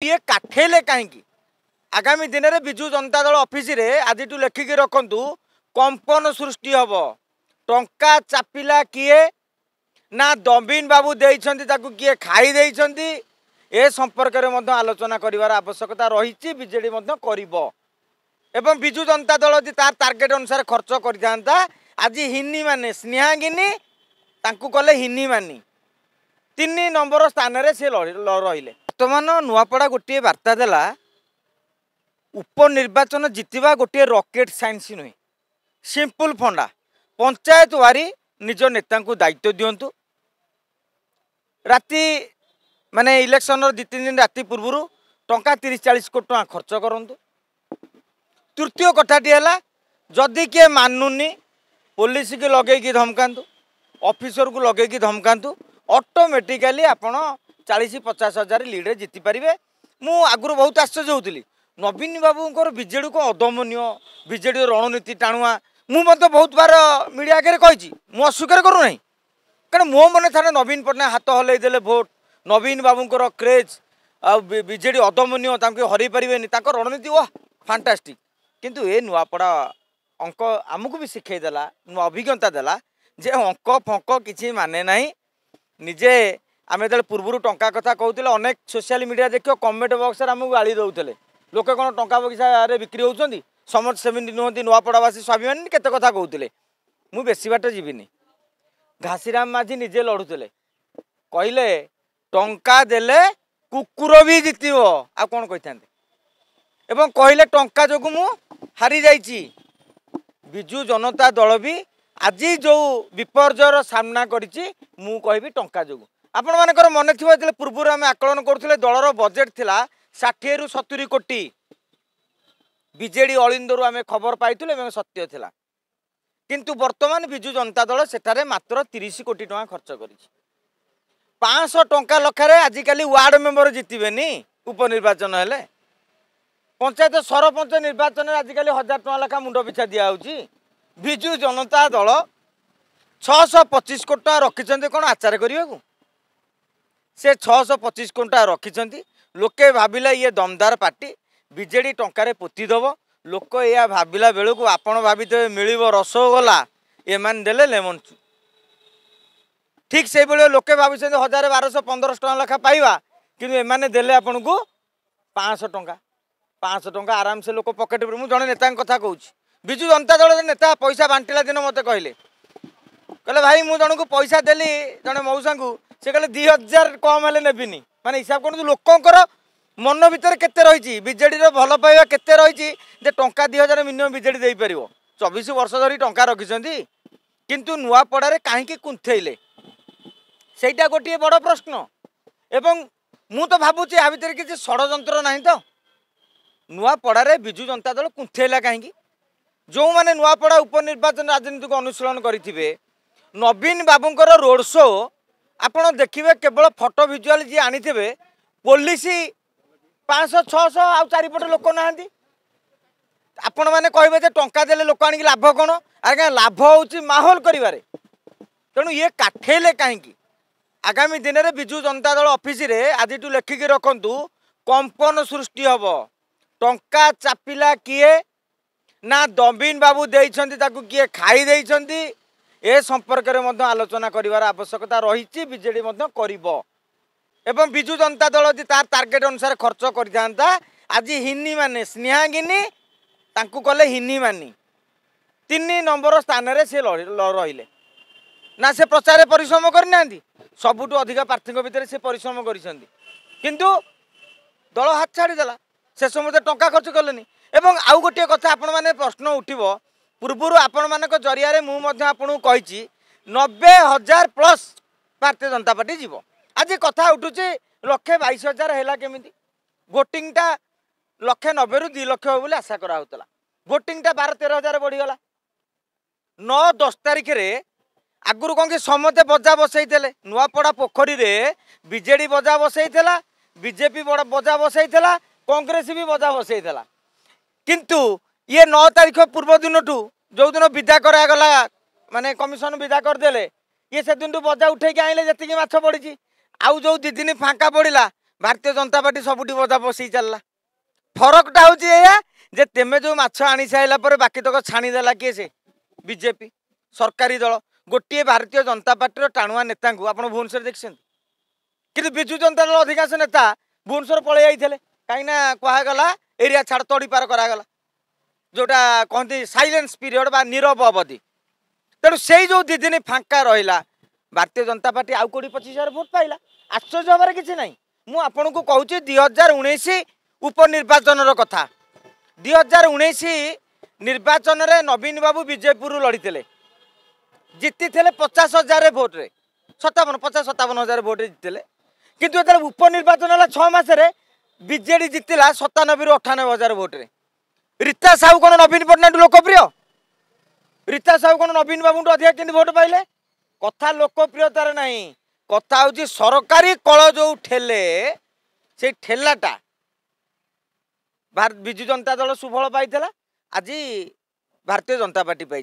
ये काठेले कहीं आगामी दिन में विजु जनता दल ऑफिस रे आज लेखिकी रखु कंपन सृष्टि हम टंका चापिला किए ना दबिन बाबू देइछंती किए खाई देइछंती ए संपर्क में आलोचना करार आवश्यकता रही बीजेडी एवं विजु जनता दल तार टार्गेट अनुसार खर्च करता आज हिनी माने स्नेहागिनी तांकू कले हिनी मानी 3 नंबर स्थान रे से रहिले। बर्तमान नुआपड़ा गोटे वार्ता देला उपनिर्वाचन जितवा गोटे रॉकेट साइंस नुहे सिंपल फंडा पंचायत वारी निज नेता को दायित्व दिंतु राति माने इलेक्शन 2-3 दिन राति पूर्व टंका 30-40 कोटी टका खर्च करूँ। तृतीय कथाटी है जदि किए मानुनी पुलिस की लगे धमकातु ऑफिसर को लगे धमकातु ऑटोमेटिकली आपण 40-50 हजार लीड जीति पारे। मु आगु बहुत आश्चर्य होती नवीन बाबूर बीजेडी को अदमनीय बीजेडी रणनीति टाणुआ मुझे बहुत बार मीडिया आगे कही अस्वीकार करूना कारण मो मन थाने नवीन पट्टनायक हाथ हल्ई देले भोट नवीन बाबूर क्रेज बीजेडी अदमनीय हरई पारे रणनीति वाह फैंटास्टिक किंतु ए नुआपड़ा अंक आमको भी शिखेदेला नुआ अभिज्ञता देला जे अंक फंक किसी माने ना निजे आम जो पूर्व टंका कथा कहते अनेक सोशल मीडिया देख कमेंट बक्स आमको गाड़ी दौले लोके कौन टंका बगीचा बिक्री होती समझ सेमती नुहति नुआपड़ावासी स्वाभिमान केते कथा कहते मु बेसी बाट जीविनी घासीराम माझी निजे लड़ुले कहले टंका देले कुकुर भी जितब आ कौन कही एवं कहले टंका जो मु हारी जाइची विजु जनता दल भी आज जो विपर्जयर सामना करिछि मु कहबी टंका जो आपण मानकर मन थी पूर्व आम आकलन करुले दलर बजेट थिला 60 ରୁ 70 कोटी बीजेडी अलिंदरू आम खबर पाइलु सत्य थिला किंतु वर्तमान विजु जनता दल सेठारे मात्र 30 कोटी टका खर्च कर 500 टंका लक्षार आजिकल वार्ड मेंबर जितबेनी उपनिर्वाचन हेले पंचायत सरपंच निर्वाचन आजिकल 1000 टका लेखा मुंड पिछा दिया विजु जनता दल 625 कोटी टका रखिछन्ते कोन आचार करियो से 625 कोटी टका रखिछन्ते लोके भाविला ये दमदार पार्टी बीजेडी टंकार पोतीदेव लोक या भाविला बेलू को आपण भाविथे मिलिबो रसगोला एमान देले लेमन ठीक से बेले लोके भावी 1000 1200 1500 टका लेखा पाइबा किंतु एमाने देले आपन को 500 टंका आराम से लोक पकेट मुझे जड़े नेता कथा कहूँ विजु जनता दल नेता पैसा बांटिला दिन मत कहले भाई मुझे जन को पैसा देली जड़े मऊसा को से कहले 2000 कम हेले नेबिनी माने हिसाब कर लोकंर मन भितर केते रही बीजेडी भल पाइबा केते रही टंका 2000 मिनिमम बीजेडी दे पार 24 वर्ष धरी टंका रखिंट किंतु नुआपड़ारे कहीं कुंथेले सेटा गोटे बड़ प्रश्न एवं मु तो भावुची आ भितर किसी षड़यंत्र ना तो नुआपड़ारे विजु जनता दल कुंथेला कहीं जो मैंने नुआपड़ा उपनिर्वाचन राजनीति को अनुशीलन करेंगे नवीन बाबूंकर रोड शो आपड़ देखिए केवल फोटो विजुआल जी आनी पुलिस 500-600 आ चारिपट लोक ना आपण मैंने कहे टंका देले लोक आनिक लाभ कौन आज्ञा लाभ हूँ माहौल करिवारे तेणु ये काठेले कहीं आगामी दिन में विजु जनता दल ऑफिस रे आज लेखिकी रखु कंपन सृष्टि हम टंका चापिला किए ना दबिन बाबू देइछंती किए खाई देइछंती ए संपर्क में आलोचना करार आवश्यकता रही बीजेडी एवं विजु जनता दल तार टार्गेट अनुसार खर्च करता आज हिनी माने स्नेहागिनी तांकू कले हिनी मानी 3 नंबर स्थान रे से रहिले ना से प्रचार परिश्रम करना सबुठ अधिक प्रार्थी भितर से परिश्रम किंतु दल हाथ छाड़ीदेला से समय टंका खर्च कले एवं आउ गोटे कथा आपण मैंने प्रश्न उठिब पूर्वर आपण मान जरिया मुझे कही 90,000 प्लस भारतीय जनता पार्टी जीव आज कथा उठुचे 1,22,000 है केमी भोटिंगटा 1,90,000 ରୁ 2 लाख बोली आशा कराला भोटिंगटा 12-13,000 बढ़ीगला 9-10 तारिख में आगुरी कौन कि समते बजा बसई नुआपड़ा पोखरी रे बीजेडी बजा बसई बीजेपी बजा बसई कांग्रेस भी बजा बसई किंतु ये 9 तारिख पूर्व दिन जो दिन विदा करागला माने कमिशन विदा करदे ये से दिन बजा उठे आइले जी माछ पड़ी आउ जो 2 दिन फांका पड़ा भारतीय जनता पार्टी सबुठी बधा बसई चलला फरकटा हूँ जे तेमे जो माछ आनी साइला पर बाकी तक छाणीदेला किए से बीजेपी सरकारी दल गोटे भारतीय जनता पार्टी टाणुआ नेता आप भुवनेश्वर देखते कि विजु जनता दल अधिकांश नेता भुवनेश्वर पलि जाते कहीं कहगला एरिया छाड़ तड़ी पार करागला जोटा कहते साइलेंस पीरियड बा नीरव अवधि तेणु से जो 2 दिन फांका रहा भारतीय जनता पार्टी आउ कोड़ी 25,000 भोट पाइला आश्चर्य हमारे किसी ना मुझे को कहूँ 2019 उपनिर्वाचन कथा 2019 निर्वाचन रे नवीन बाबू विजयपुर लड़ी जीति 50,000 भोट रे 50-57,000 भोट जीते किंतु उपनिर्वाचन है 6 मासरे बीजेडी जीतला 97 ରୁ 98,000 भोट रे रीता साहू कौन नवीन पट्टनायक लोकप्रिय रीता साहू कौन नवीन बाबू अधिक केंद्र भोट पाइले कथा लोकप्रियतार नहीं कथा हूँ सरकारी कल जो ठेले से ठेलाटा विजु जनता दल सुफल पाई आज भारतीय जनता पार्टी पाई।